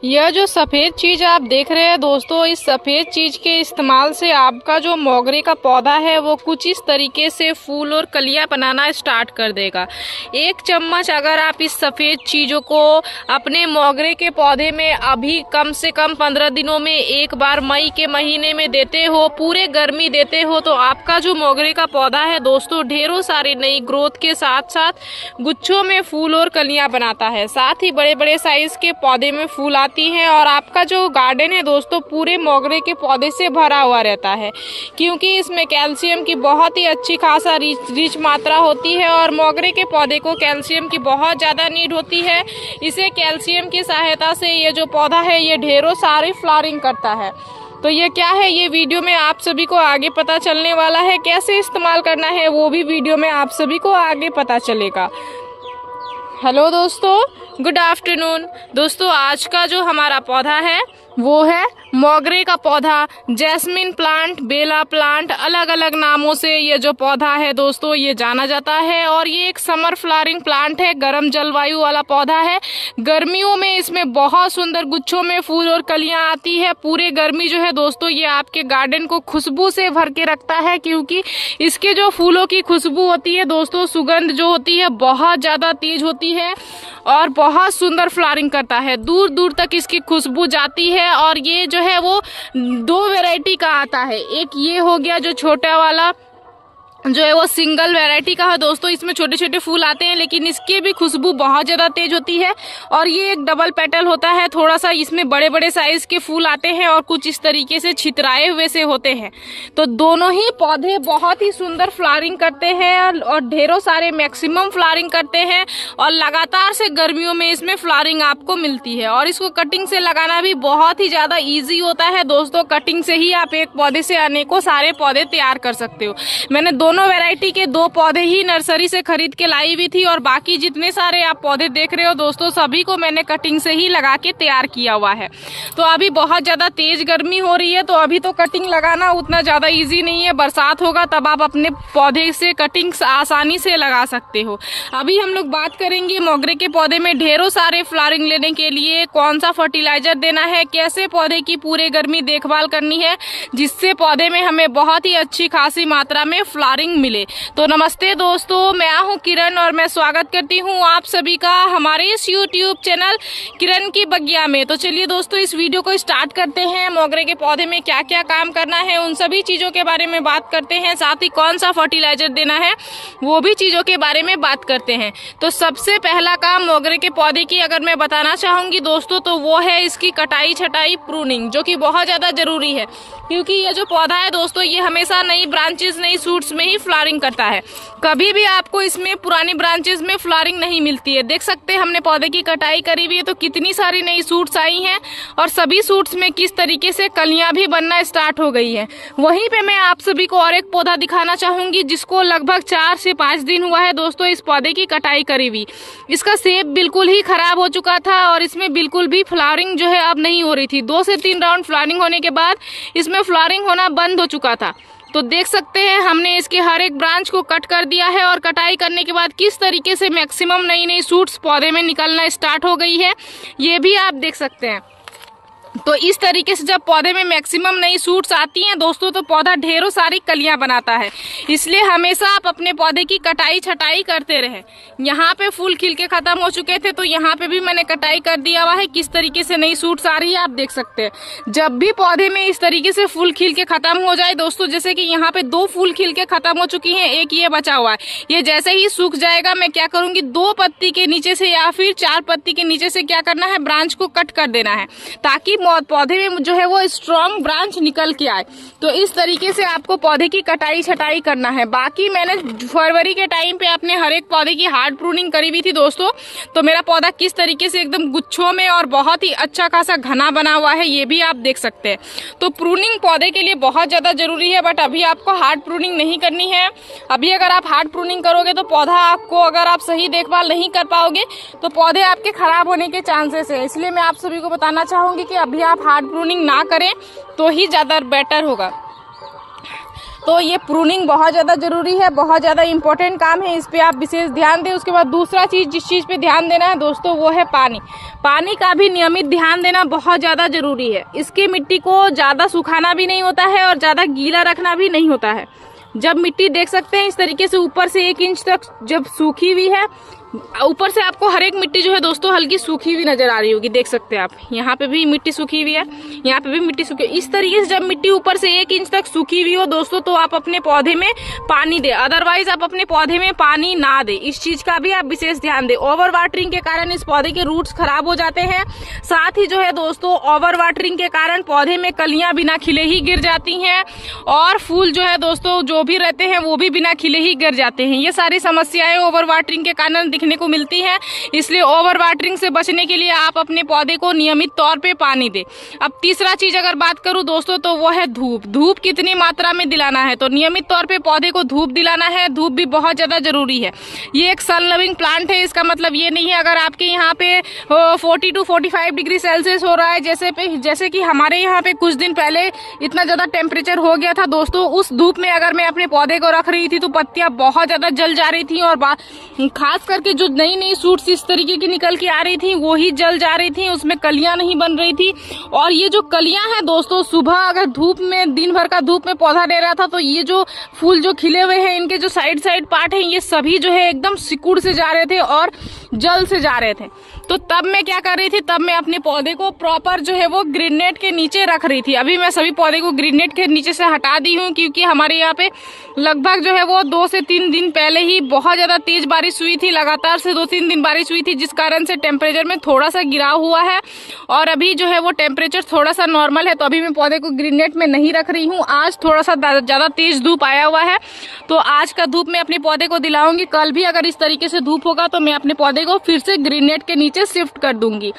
यह जो सफ़ेद चीज़ आप देख रहे हैं दोस्तों, इस सफ़ेद चीज़ के इस्तेमाल से आपका जो मोगरे का पौधा है वो कुछ इस तरीके से फूल और कलियां बनाना स्टार्ट कर देगा। 1 चम्मच अगर आप इस सफ़ेद चीज़ों को अपने मोगरे के पौधे में अभी कम से कम 15 दिनों में एक बार मई के महीने में देते हो, पूरे गर्मी देते हो, तो आपका जो मोगरे का पौधा है दोस्तों ढेरों सारी नई ग्रोथ के साथ साथ गुच्छों में फूल और कलियाँ बनाता है। साथ ही बड़े बड़े साइज़ के पौधे में फूल आती है और आपका जो गार्डन है दोस्तों पूरे मोगरे के पौधे से भरा हुआ रहता है, क्योंकि इसमें कैल्शियम की बहुत ही अच्छी खासा रिच मात्रा होती है और मोगरे के पौधे को कैल्शियम की बहुत ज़्यादा नीड होती है। इसे कैल्शियम की सहायता से ये जो पौधा है ये ढेरों सारी फ्लावरिंग करता है। तो ये क्या है, ये वीडियो में आप सभी को आगे पता चलने वाला है। कैसे इस्तेमाल करना है वो भी वीडियो में आप सभी को आगे पता चलेगा। हेलो दोस्तों, गुड आफ्टरनून। दोस्तों आज का जो हमारा पौधा है वो है मोगरे का पौधा, जैस्मिन प्लांट, बेला प्लांट, अलग अलग नामों से ये जो पौधा है दोस्तों ये जाना जाता है। और ये एक समर फ्लावरिंग प्लांट है, गर्म जलवायु वाला पौधा है। गर्मियों में इसमें बहुत सुंदर गुच्छों में फूल और कलियां आती है। पूरे गर्मी जो है दोस्तों ये आपके गार्डन को खुशबू से भर के रखता है, क्योंकि इसके जो फूलों की खुशबू होती है दोस्तों, सुगंध जो होती है बहुत ज़्यादा तेज होती है और बहुत सुंदर फ्लावरिंग करता है। दूर दूर तक इसकी खुशबू जाती है। और ये जो है वो 2 वैरायटी का आता है। एक ये हो गया जो छोटा वाला जो है वो सिंगल वैरायटी का है दोस्तों, इसमें छोटे छोटे फूल आते हैं लेकिन इसकी भी खुशबू बहुत ज़्यादा तेज होती है। और ये एक डबल पेटल होता है, थोड़ा सा इसमें बड़े बड़े साइज़ के फूल आते हैं और कुछ इस तरीके से छितराए हुए से होते हैं। तो दोनों ही पौधे बहुत ही सुंदर फ्लावरिंग करते हैं और ढेरों सारे मैक्सिमम फ्लावरिंग करते हैं और लगातार से गर्मियों में इसमें फ्लावरिंग आपको मिलती है। और इसको कटिंग से लगाना भी बहुत ही ज़्यादा ईजी होता है दोस्तों। कटिंग से ही आप एक पौधे से अनेकों सारे पौधे तैयार कर सकते हो। मैंने दोनों वैरायटी के 2 पौधे ही नर्सरी से खरीद के लाई हुई थी और बाकी जितने सारे आप पौधे देख रहे हो दोस्तों सभी को मैंने कटिंग से ही लगा के तैयार किया हुआ है। तो अभी बहुत ज़्यादा तेज गर्मी हो रही है तो अभी तो कटिंग लगाना उतना ज़्यादा इजी नहीं है। बरसात होगा तब आप अपने पौधे से कटिंग आसानी से लगा सकते हो। अभी हम लोग बात करेंगे मोगरे के पौधे में ढेरों सारे फ्लावरिंग लेने के लिए कौन सा फर्टिलाइजर देना है, कैसे पौधे की पूरे गर्मी देखभाल करनी है जिससे पौधे में हमें बहुत ही अच्छी खासी मात्रा में फ्लावरिंग मिले। तो नमस्ते दोस्तों, मैं हूं किरण और मैं स्वागत करती हूं आप सभी का हमारे इस यूट्यूब चैनल किरण की बगिया में। तो चलिए दोस्तों इस वीडियो को स्टार्ट करते हैं। मोगरे के पौधे में क्या क्या काम करना है उन सभी चीज़ों के बारे में बात करते हैं, साथ ही कौन सा फर्टिलाइजर देना है वो भी चीज़ों के बारे में बात करते हैं। तो सबसे पहला काम मोगरे के पौधे की अगर मैं बताना चाहूँगी दोस्तों तो वो है इसकी कटाई छटाई, प्रूनिंग, जो कि बहुत ज़्यादा ज़रूरी है, क्योंकि ये जो पौधा है दोस्तों ये हमेशा नई ब्रांचेस नई सूट्स में ही फ्लावरिंग करता है। कभी भी आपको इसमें पुरानी ब्रांचेस में फ्लावरिंग नहीं मिलती है। देख सकते हैं हमने पौधे की कटाई करी हुई है तो कितनी सारी नई सूट्स आई हैं और सभी सूट्स में किस तरीके से कलियां भी बनना स्टार्ट हो गई है। वहीं पे मैं आप सभी को और एक पौधा दिखाना चाहूंगी जिसको लगभग 4 से 5 दिन हुआ है दोस्तों इस पौधे की कटाई करी हुई। इसका सेब बिल्कुल ही खराब हो चुका था और इसमें बिल्कुल भी फ्लावरिंग जो है अब नहीं हो रही थी। 2 से 3 राउंड फ्लावरिंग होने के बाद इसमें फ्लावरिंग होना बंद हो चुका था। तो देख सकते हैं हमने इसके हर एक ब्रांच को कट कर दिया है और कटाई करने के बाद किस तरीके से मैक्सिमम नई नई सूट्स पौधे में निकलना स्टार्ट हो गई है ये भी आप देख सकते हैं। तो इस तरीके से जब पौधे में मैक्सिमम नई सूट्स आती हैं दोस्तों तो पौधा ढेरों सारी कलियां बनाता है। इसलिए हमेशा आप अपने पौधे की कटाई छटाई करते रहें। यहाँ पे फूल खिल के ख़त्म हो चुके थे तो यहाँ पे भी मैंने कटाई कर दिया हुआ है। किस तरीके से नई सूट्स आ रही है आप देख सकते हैं। जब भी पौधे में इस तरीके से फूल खिल के ख़त्म हो जाए दोस्तों, जैसे कि यहाँ पे 2 फूल खिल के ख़त्म हो चुकी हैं, एक ये बचा हुआ है, ये जैसे ही सूख जाएगा मैं क्या करूँगी 2 पत्ती के नीचे से या फिर 4 पत्ती के नीचे से क्या करना है, ब्रांच को कट कर देना है ताकि पौधे में जो है वो स्ट्रॉन्ग ब्रांच निकल के आए। तो इस तरीके से आपको पौधे की कटाई छटाई करना है। बाकी मैंने फरवरी के टाइम पे अपने हर एक पौधे की हार्ड प्रूनिंग करी हुई थी दोस्तों, तो मेरा पौधा किस तरीके से एकदम गुच्छों में और बहुत ही अच्छा खासा घना बना हुआ है ये भी आप देख सकते हैं। तो प्रूनिंग पौधे के लिए बहुत ज़्यादा जरूरी है, बट अभी आपको हार्ड प्रूनिंग नहीं करनी है। अभी अगर आप हार्ड प्रूनिंग करोगे तो पौधा आपको, अगर आप सही देखभाल नहीं कर पाओगे तो पौधे आपके खराब होने के चांसेस है। इसलिए मैं आप सभी को बताना चाहूँगी कि अभी आप हार्ड प्रूनिंग ना करें तो ही ज़्यादा बेटर होगा। तो ये प्रूनिंग बहुत ज़्यादा ज़रूरी है, बहुत ज़्यादा इंपॉर्टेंट काम है, इस पर आप विशेष ध्यान दें। उसके बाद दूसरा चीज़ जिस चीज़ पे ध्यान देना है दोस्तों वो है पानी। पानी का भी नियमित ध्यान देना बहुत ज़्यादा ज़रूरी है। इसकी मिट्टी को ज़्यादा सुखाना भी नहीं होता है और ज़्यादा गीला रखना भी नहीं होता है। जब मिट्टी देख सकते हैं इस तरीके से ऊपर से 1 इंच तक जब सूखी हुई है, ऊपर से आपको हर एक मिट्टी जो है दोस्तों हल्की सूखी हुई नजर आ रही होगी, देख सकते हैं आप। यहाँ पे भी मिट्टी सूखी हुई है, यहाँ पे भी मिट्टी सूखी। इस तरीके से जब मिट्टी ऊपर से 1 इंच तक सूखी हुई हो दोस्तों तो आप अपने पौधे में पानी दें, अदरवाइज आप अपने पौधे में पानी ना दें। इस चीज का भी आप विशेष ध्यान दें। ओवर वाटरिंग के कारण इस पौधे के रूट्स खराब हो जाते हैं। साथ ही जो है दोस्तों ओवर वाटरिंग के कारण पौधे में कलियां बिना खिले ही गिर जाती हैं और फूल जो है दोस्तों जो भी रहते हैं वो भी बिना खिले ही गिर जाते हैं। ये सारी समस्याएं ओवर वाटरिंग के कारण देखने को मिलती है। इसलिए ओवर वाटरिंग से बचने के लिए आप अपने पौधे को नियमित तौर पे पानी दें। अब तीसरा चीज अगर बात करूं दोस्तों तो वो है धूप। धूप कितनी मात्रा में दिलाना है, तो नियमित तौर पे पौधे को धूप दिलाना है। धूप भी बहुत ज्यादा जरूरी है। ये एक सन लविंग प्लांट है, इसका मतलब ये नहीं है अगर आपके यहाँ पे 40 to 45 डिग्री सेल्सियस हो रहा है, जैसे कि हमारे यहाँ पे कुछ दिन पहले इतना ज्यादा टेम्परेचर हो गया था दोस्तों, उस धूप में अगर मैं अपने पौधे को रख रही थी तो पत्तियां बहुत ज्यादा जल जा रही थी और खास करके जो नई नई सूट्स इस तरीके की निकल के आ रही थी वो ही जल जा रही थी, उसमें कलियां नहीं बन रही थी। और ये जो कलियां हैं दोस्तों सुबह अगर धूप में दिन भर का धूप में पौधा ले रहा था तो ये जो फूल जो खिले हुए हैं इनके जो साइड पार्ट हैं ये सभी जो है एकदम सिकुड़ से जा रहे थे और जल से जा रहे थे। तो तब मैं क्या कर रही थी, तब मैं अपने पौधे को प्रॉपर जो है वो ग्रीन नेट के नीचे रख रही थी। अभी मैं सभी पौधे को ग्रीन नेट के नीचे से हटा दी हूँ क्योंकि हमारे यहाँ पे लगभग जो है वो 2 से 3 दिन पहले ही बहुत ज्यादा तेज बारिश हुई थी, लगातार से 2-3 दिन बारिश हुई थी, जिस कारण से टेम्परेचर में थोड़ा सा गिराव हुआ है और अभी जो है वो टेम्परेचर थोड़ा सा नॉर्मल है। तो अभी मैं पौधे को ग्रीन नेट में नहीं रख रही हूँ। आज थोड़ा सा ज्यादा तेज धूप आया हुआ है तो आज का धूप मैं अपने पौधे को दिलाऊंगी। कल भी अगर इस तरीके से धूप होगा तो मैं अपने पौधे को फिर से ग्रीन नेट के नीचे शिफ्ट कर दूंगी,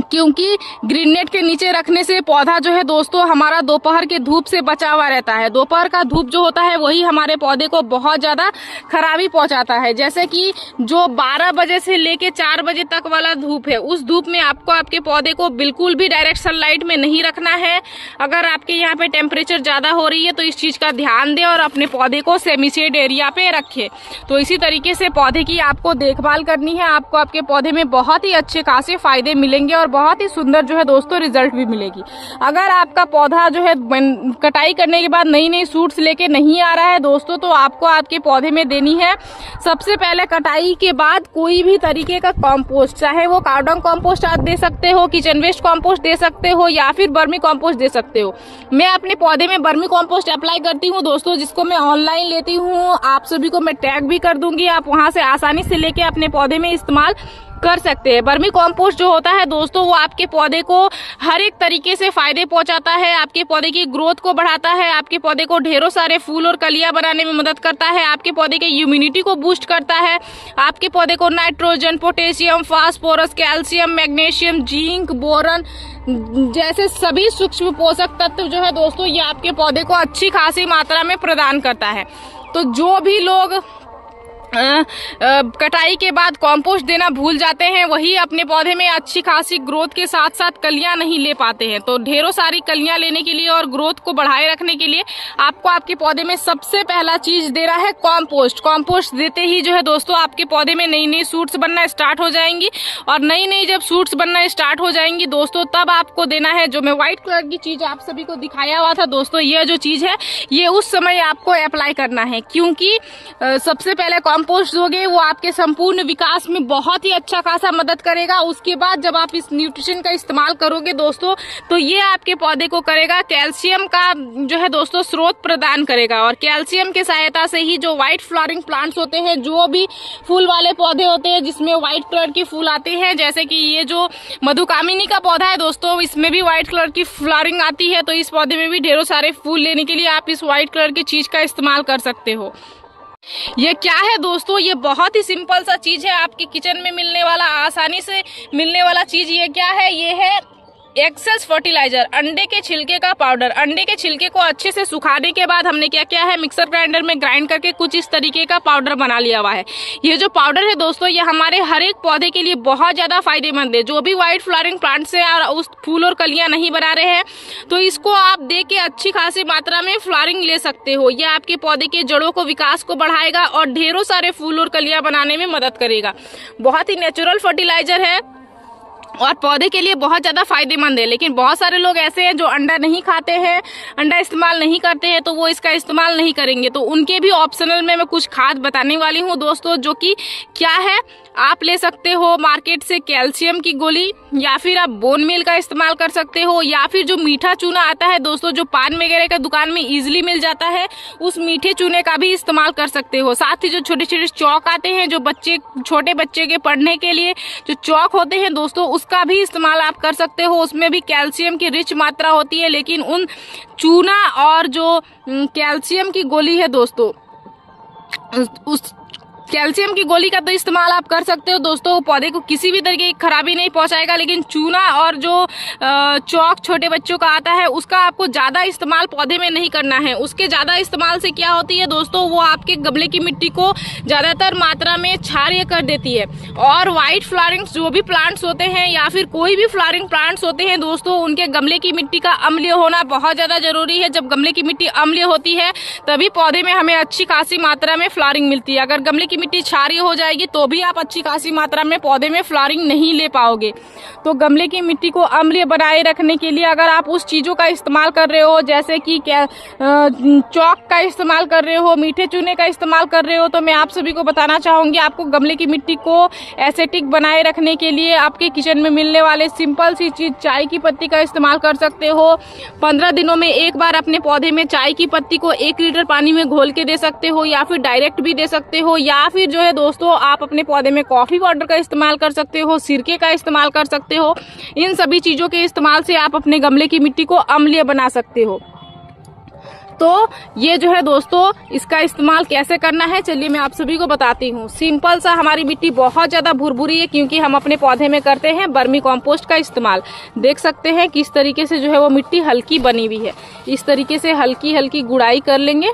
क्योंकि ग्रीन नेट के नीचे रखने से पौधा जो है दोस्तों हमारा दोपहर के धूप से बचा हुआ रहता है। दोपहर का धूप जो होता है वही हमारे पौधे को बहुत ज्यादा खराबी पहुंचाता है। जैसे कि जो 12 बजे से लेके 4 बजे तक वाला धूप है उस धूप में आपको आपके पौधे को बिल्कुल भी डायरेक्ट सनलाइट में नहीं रखना है। अगर आपके यहाँ पे टेम्परेचर ज्यादा हो रही है तो इस चीज का ध्यान दें और अपने पौधे को सेमी शेड एरिया पे रखें। तो इसी तरीके से पौधे की आपको देखभाल करनी है, आपको आपके पौधे में बहुत ही अच्छे खासे फायदे मिलेंगे और बहुत ही सुंदर जो है दोस्तों रिजल्ट भी मिलेगी। अगर आपका पौधा जो है कटाई करने के बाद नई नई सूट्स लेके नहीं आ रहा है दोस्तों तो आपको आपके पौधे में देनी है सबसे पहले कटाई के बाद कोई भी तरीके का कंपोस्ट, चाहे वो कार्डन कंपोस्ट आप दे सकते हो, किचन वेस्ट कंपोस्ट दे सकते हो या फिर बर्मी कंपोस्ट दे सकते हो। मैं अपने पौधे में बर्मी कंपोस्ट अप्लाई करती हूँ दोस्तों, जिसको मैं ऑनलाइन लेती हूँ। आप सभी को मैं टैग भी कर दूंगी, आप वहां से आसानी से लेके अपने पौधे में इस्तेमाल कर सकते हैं। बर्मी कंपोस्ट जो होता है दोस्तों वो आपके पौधे को हर एक तरीके से फायदे पहुंचाता है, आपके पौधे की ग्रोथ को बढ़ाता है, आपके पौधे को ढेरों सारे फूल और कलियां बनाने में मदद करता है, आपके पौधे के इम्यूनिटी को बूस्ट करता है, आपके पौधे को nitrogen, potassium, phosphorus, calcium, magnesium, zinc, boron जैसे सभी सूक्ष्म पोषक तत्व जो है दोस्तों ये आपके पौधे को अच्छी खासी मात्रा में प्रदान करता है। तो जो भी लोग कटाई के बाद कंपोस्ट देना भूल जाते हैं वही अपने पौधे में अच्छी खासी ग्रोथ के साथ साथ कलियां नहीं ले पाते हैं। तो ढेरों सारी कलियां लेने के लिए और ग्रोथ को बढ़ाए रखने के लिए आपको आपके पौधे में सबसे पहला चीज देना है कंपोस्ट। कंपोस्ट देते ही जो है दोस्तों आपके पौधे में नई नई सूट्स बनना स्टार्ट हो जाएंगी और नई नई जब सूट्स बनना स्टार्ट हो जाएंगी दोस्तों तब आपको देना है जो मैं व्हाइट कलर की चीज आप सभी को दिखाया हुआ था दोस्तों, यह जो चीज है ये उस समय आपको अप्लाई करना है, क्योंकि सबसे पहले कंपोस्ट दोगे वो आपके संपूर्ण विकास में बहुत ही अच्छा खासा मदद करेगा। उसके बाद जब आप इस न्यूट्रिशन का इस्तेमाल करोगे दोस्तों तो ये आपके पौधे को करेगा कैल्शियम का जो है दोस्तों स्रोत प्रदान करेगा और कैल्शियम की सहायता से ही जो व्हाइट फ्लावरिंग प्लांट्स होते हैं, जो भी फूल वाले पौधे होते हैं जिसमें व्हाइट कलर की फूल आते हैं, जैसे कि ये जो मधुकामिनी का पौधा है दोस्तों इसमें भी व्हाइट कलर की फ्लावरिंग आती है। तो इस पौधे में भी ढेरों सारे फूल लेने के लिए आप इस व्हाइट कलर की चीज का इस्तेमाल कर सकते हो। ये क्या है दोस्तों, ये बहुत ही सिंपल सा चीज है, आपके किचन में मिलने वाला, आसानी से मिलने वाला चीज। ये क्या है, ये है एक्सेस फर्टिलाइजर, अंडे के छिलके का पाउडर। अंडे के छिलके को अच्छे से सुखाने के बाद हमने क्या किया है, मिक्सर ग्राइंडर में ग्राइंड करके कुछ इस तरीके का पाउडर बना लिया हुआ है। ये जो पाउडर है दोस्तों, ये हमारे हर एक पौधे के लिए बहुत ज़्यादा फायदेमंद है। जो भी व्हाइट फ्लावरिंग प्लांट से और उस फूल और कलियां नहीं बना रहे हैं तो इसको आप दे के अच्छी खासी मात्रा में फ्लावरिंग ले सकते हो। यह आपके पौधे के जड़ों को, विकास को बढ़ाएगा और ढेरों सारे फूल और कलियां बनाने में मदद करेगा। बहुत ही नेचुरल फर्टिलाइजर है और पौधे के लिए बहुत ज़्यादा फायदेमंद है। लेकिन बहुत सारे लोग ऐसे हैं जो अंडा नहीं खाते हैं, अंडा इस्तेमाल नहीं करते हैं, तो वो इसका इस्तेमाल नहीं करेंगे। तो उनके भी ऑप्शनल में मैं कुछ खाद बताने वाली हूँ दोस्तों, जो कि क्या है। आप ले सकते हो मार्केट से कैल्शियम की गोली, या फिर आप बोन मील का इस्तेमाल कर सकते हो, या फिर जो मीठा चूना आता है दोस्तों, जो पान वगैरह का दुकान में इजीली मिल जाता है, उस मीठे चूने का भी इस्तेमाल कर सकते हो। साथ ही जो छोटे छोटे चौक आते हैं, जो छोटे बच्चे के पढ़ने के लिए जो चौक होते हैं दोस्तों, उसका भी इस्तेमाल आप कर सकते हो। उसमें भी कैल्शियम की रिच मात्रा होती है। लेकिन उन चूना और जो कैल्शियम की गोली है दोस्तों, उस कैल्शियम की गोली का तो इस्तेमाल आप कर सकते हो दोस्तों, पौधे को किसी भी तरीके की खराबी नहीं पहुंचाएगा। लेकिन चूना और जो चौक छोटे बच्चों का आता है, उसका आपको ज़्यादा इस्तेमाल पौधे में नहीं करना है। उसके ज़्यादा इस्तेमाल से क्या होती है दोस्तों, वो आपके गमले की मिट्टी को ज़्यादातर मात्रा में क्षारीय कर देती है। और वाइट फ्लावरिंग जो भी प्लांट्स होते हैं या फिर कोई भी फ्लावरिंग प्लांट्स होते हैं दोस्तों, उनके गमले की मिट्टी का अम्लीय होना बहुत ज़्यादा जरूरी है। जब गमले की मिट्टी अम्लीय होती है तभी पौधे में हमें अच्छी खासी मात्रा में फ्लावरिंग मिलती है। अगर गमले मिट्टी क्षारीय हो जाएगी तो भी आप अच्छी खासी मात्रा में पौधे में फ्लावरिंग नहीं ले पाओगे। तो गमले की मिट्टी को अम्लीय बनाए रखने के लिए अगर आप उस चीज़ों का इस्तेमाल कर रहे हो, जैसे कि चौक का इस्तेमाल कर रहे हो, मीठे चूने का इस्तेमाल कर रहे हो, तो मैं आप सभी को बताना चाहूँगी, आपको गमले की मिट्टी को एसिडिक बनाए रखने के लिए आपके किचन में मिलने वाले सिंपल सी चीज़ चाय की पत्ती का इस्तेमाल कर सकते हो। 15 दिनों में एक बार अपने पौधे में चाय की पत्ती को 1 लीटर पानी में घोल के दे सकते हो, या फिर डायरेक्ट भी दे सकते हो, या फिर जो है दोस्तों आप अपने पौधे में कॉफ़ी पाउडर का इस्तेमाल कर सकते हो, सिरके का इस्तेमाल कर सकते हो। इन सभी चीज़ों के इस्तेमाल से आप अपने गमले की मिट्टी को अम्लीय बना सकते हो। तो ये जो है दोस्तों, इसका इस्तेमाल कैसे करना है चलिए मैं आप सभी को बताती हूँ। सिंपल सा, हमारी मिट्टी बहुत ज़्यादा भुरभुरी है क्योंकि हम अपने पौधे में करते हैं वर्मी कंपोस्ट का इस्तेमाल। देख सकते हैं किस तरीके से जो है वो मिट्टी हल्की बनी हुई है। इस तरीके से हल्की हल्की गुड़ाई कर लेंगे।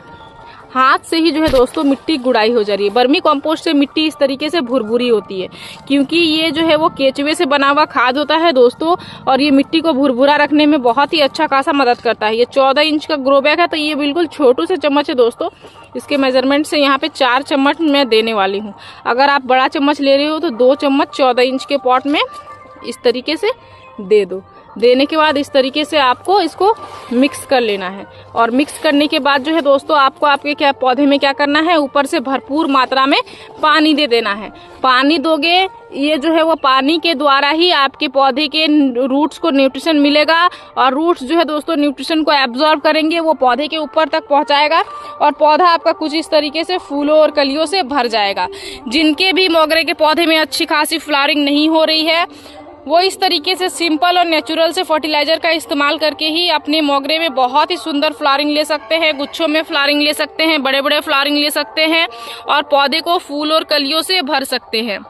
हाथ से ही जो है दोस्तों मिट्टी गुड़ाई हो जा रही है। वर्मी कंपोस्ट से मिट्टी इस तरीके से भुरभुरी होती है क्योंकि ये जो है वो केचुए से बना हुआ खाद होता है दोस्तों, और ये मिट्टी को भुरभुरा रखने में बहुत ही अच्छा खासा मदद करता है। ये 14 इंच का ग्रो बैग है, तो ये बिल्कुल छोटू से चम्मच है दोस्तों। इसके मेजरमेंट से यहाँ पे 4 चम्मच मैं देने वाली हूँ। अगर आप बड़ा चम्मच ले रहे हो तो 2 चम्मच 14 इंच के पॉट में इस तरीके से दे दो। देने के बाद इस तरीके से आपको इसको मिक्स कर लेना है। और मिक्स करने के बाद जो है दोस्तों आपको आपके पौधे में क्या करना है, ऊपर से भरपूर मात्रा में पानी दे देना है। पानी दोगे, ये जो है वो पानी के द्वारा ही आपके पौधे के रूट्स को न्यूट्रिशन मिलेगा, और रूट्स जो है दोस्तों न्यूट्रिशन को एब्जॉर्ब करेंगे, वो पौधे के ऊपर तक पहुंचाएगा और पौधा आपका कुछ इस तरीके से फूलों और कलियों से भर जाएगा। जिनके भी मोगरे के पौधे में अच्छी खासी फ्लावरिंग नहीं हो रही है, वो इस तरीके से सिंपल और नेचुरल से फर्टिलाइजर का इस्तेमाल करके ही अपने मोगरे में बहुत ही सुंदर फ्लावरिंग ले सकते हैं। गुच्छों में फ्लावरिंग ले सकते हैं, बड़े बड़े फ्लावरिंग ले सकते हैं, और पौधे को फूल और कलियों से भर सकते हैं।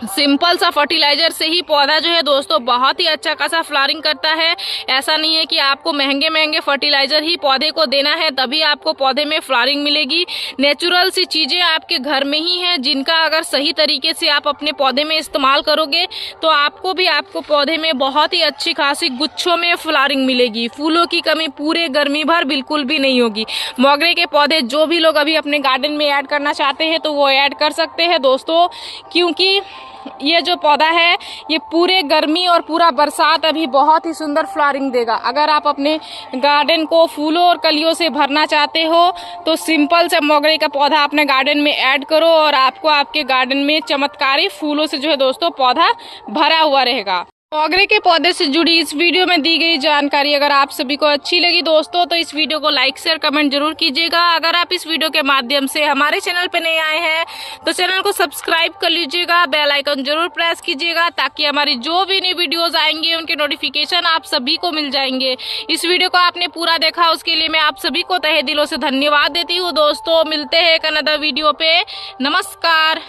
सिंपल सा फर्टिलाइजर से ही पौधा जो है दोस्तों बहुत ही अच्छा खासा फ्लावरिंग करता है। ऐसा नहीं है कि आपको महंगे महंगे फर्टिलाइजर ही पौधे को देना है तभी आपको पौधे में फ्लावरिंग मिलेगी। नेचुरल सी चीज़ें आपके घर में ही हैं, जिनका अगर सही तरीके से आप अपने पौधे में इस्तेमाल करोगे तो आपको पौधे में बहुत ही अच्छी खासी गुच्छों में फ्लावरिंग मिलेगी। फूलों की कमी पूरे गर्मी भर बिल्कुल भी नहीं होगी। मोगरे के पौधे जो भी लोग अभी अपने गार्डन में ऐड करना चाहते हैं तो वो ऐड कर सकते हैं दोस्तों, क्योंकि ये जो पौधा है ये पूरे गर्मी और पूरा बरसात अभी बहुत ही सुंदर फ्लावरिंग देगा। अगर आप अपने गार्डन को फूलों और कलियों से भरना चाहते हो तो सिंपल से मोगरे का पौधा अपने गार्डन में ऐड करो और आपको आपके गार्डन में चमत्कारी फूलों से जो है दोस्तों पौधा भरा हुआ रहेगा। मोगरे के पौधे से जुड़ी इस वीडियो में दी गई जानकारी अगर आप सभी को अच्छी लगी दोस्तों तो इस वीडियो को लाइक शेयर कमेंट जरूर कीजिएगा। अगर आप इस वीडियो के माध्यम से हमारे चैनल पर नए आए हैं तो चैनल को सब्सक्राइब कर लीजिएगा, बेल आइकन जरूर प्रेस कीजिएगा ताकि हमारी जो भी नई वीडियोस आएंगे उनके नोटिफिकेशन आप सभी को मिल जाएंगे। इस वीडियो को आपने पूरा देखा उसके लिए मैं आप सभी को तहे दिलों से धन्यवाद देती हूँ दोस्तों। मिलते हैं एक अनदर वीडियो पे। नमस्कार।